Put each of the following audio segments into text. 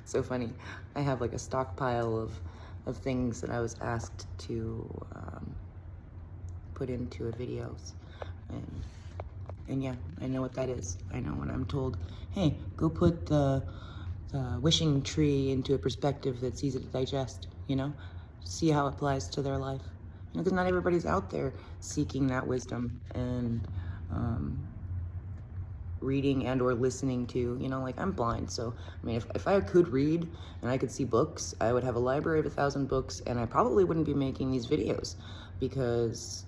So funny. I have like a stockpile of things that I was asked to put into a videos. And yeah, I know what that is. I know when I'm told, hey, go put the wishing tree into a perspective that's easy to digest, you know? See how it applies to their life. You know, because not everybody's out there seeking that wisdom and reading and or listening to, you know, like I'm blind. So, I mean, if I could read and I could see books, I would have a library of 1,000 books and I probably wouldn't be making these videos because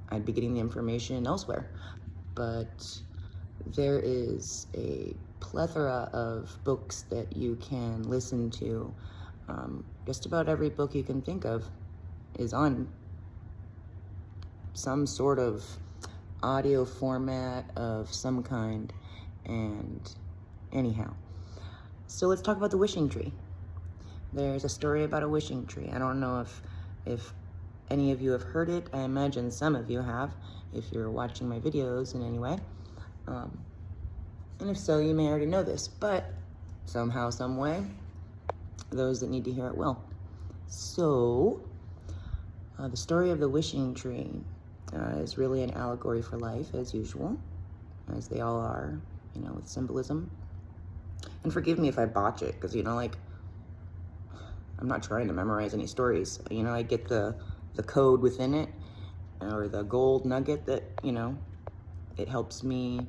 I'd be getting the information elsewhere. But there is a plethora of books that you can listen to. Just about every book you can think of is on some sort of audio format of some kind. And anyhow, so let's talk about the wishing tree. There's a story about a wishing tree. I don't know if any of you have heard it. I imagine some of you have, if you're watching my videos in any way. And if so, you may already know this, but somehow, some way, those that need to hear it will. So, the story of the wishing tree is really an allegory for life, as usual, as they all are, you know, with symbolism. And forgive me if I botch it, because, you know, like, I'm not trying to memorize any stories. You know, I get the code within it, or the gold nugget that, you know, it helps me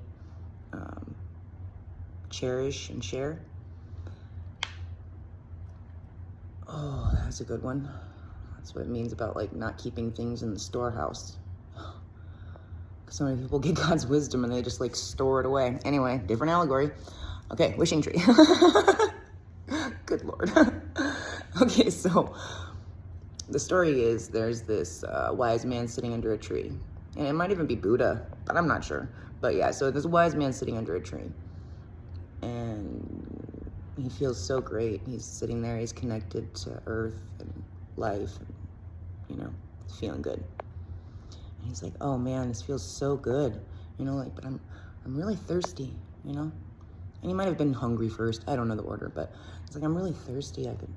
cherish and share. Oh, that's a good one. That's what it means about, like, not keeping things in the storehouse. Because so many people get God's wisdom and they just, like, store it away. Anyway, different allegory. Okay, wishing tree. Good Lord. Okay, so the story is there's this wise man sitting under a tree. And it might even be Buddha, but I'm not sure. But yeah, so there's a wise man sitting under a tree. And he feels so great. He's sitting there, he's connected to earth and life, and, you know, he's feeling good. And he's like, oh man, this feels so good. You know, like, but I'm really thirsty, you know? And he might have been hungry first. I don't know the order, but it's like, I'm really thirsty. I could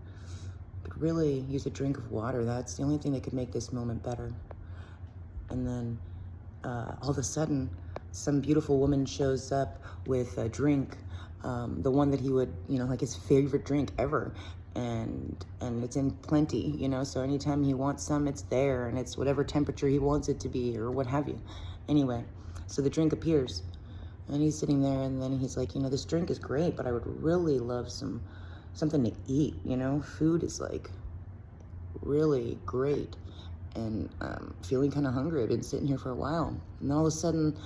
really use a drink of water. That's the only thing that could make this moment better. And then all of a sudden, some beautiful woman shows up with a drink, the one that he would, you know, like his favorite drink ever. And it's in plenty, you know, so anytime he wants some, it's there, and it's whatever temperature he wants it to be, or what have you. Anyway, so the drink appears, and he's sitting there, and then he's like, you know, this drink is great, but I would really love something to eat, you know? Food is, like, really great, and feeling kind of hungry. I've been sitting here for a while, and all of a sudden,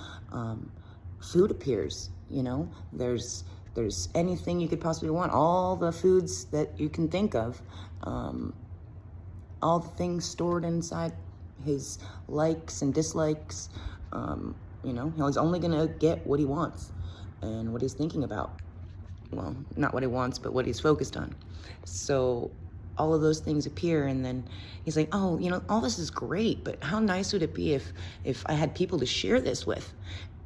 food appears, you know? There's anything you could possibly want, all the foods that you can think of, all the things stored inside his likes and dislikes. You know, he's only gonna get what he wants and what he's thinking about. Well, not what he wants, but what he's focused on. So all of those things appear, and then he's like, oh, you know, all this is great, but how nice would it be if I had people to share this with?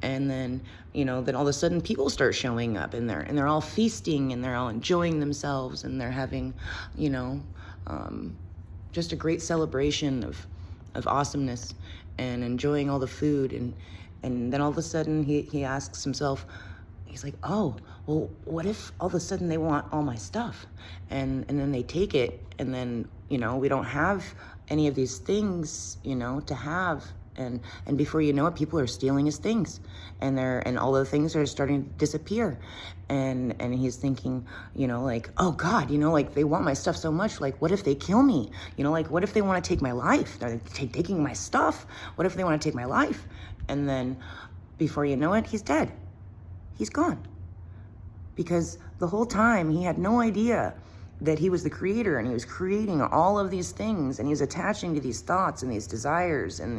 And then, you know, then all of a sudden people start showing up, and they're all feasting, and they're all enjoying themselves, and they're having, you know, just a great celebration of awesomeness and enjoying all the food. And then all of a sudden he asks himself, he's like, oh, well, what if all of a sudden they want all my stuff? And then they take it, and then, you know, we don't have any of these things, you know, to have. And before you know it, people are stealing his things, and all the things are starting to disappear. And he's thinking, you know, like, oh God, you know, like, they want my stuff so much. Like, what if they kill me? You know, like, what if they want to take my life? They're taking my stuff. What if they want to take my life? And then before you know it, he's dead. He's gone. Because the whole time he had no idea that he was the creator, and he was creating all of these things, and he was attaching to these thoughts and these desires and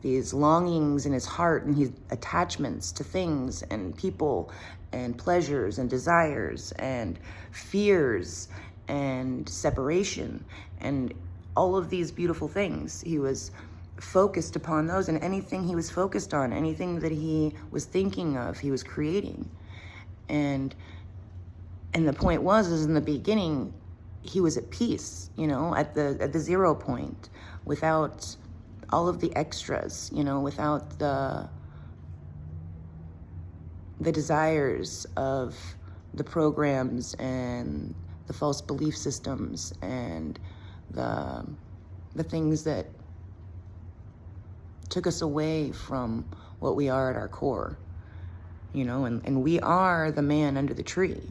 these longings in his heart, and his attachments to things and people and pleasures and desires and fears and separation and all of these beautiful things. He was focused upon those, and anything he was focused on, anything that he was thinking of, he was creating. And And the point is in the beginning, he was at peace, you know, at the 0 point, without all of the extras, you know, without the desires of the programs and the false belief systems and the things that took us away from what we are at our core, you know, and we are the man under the tree.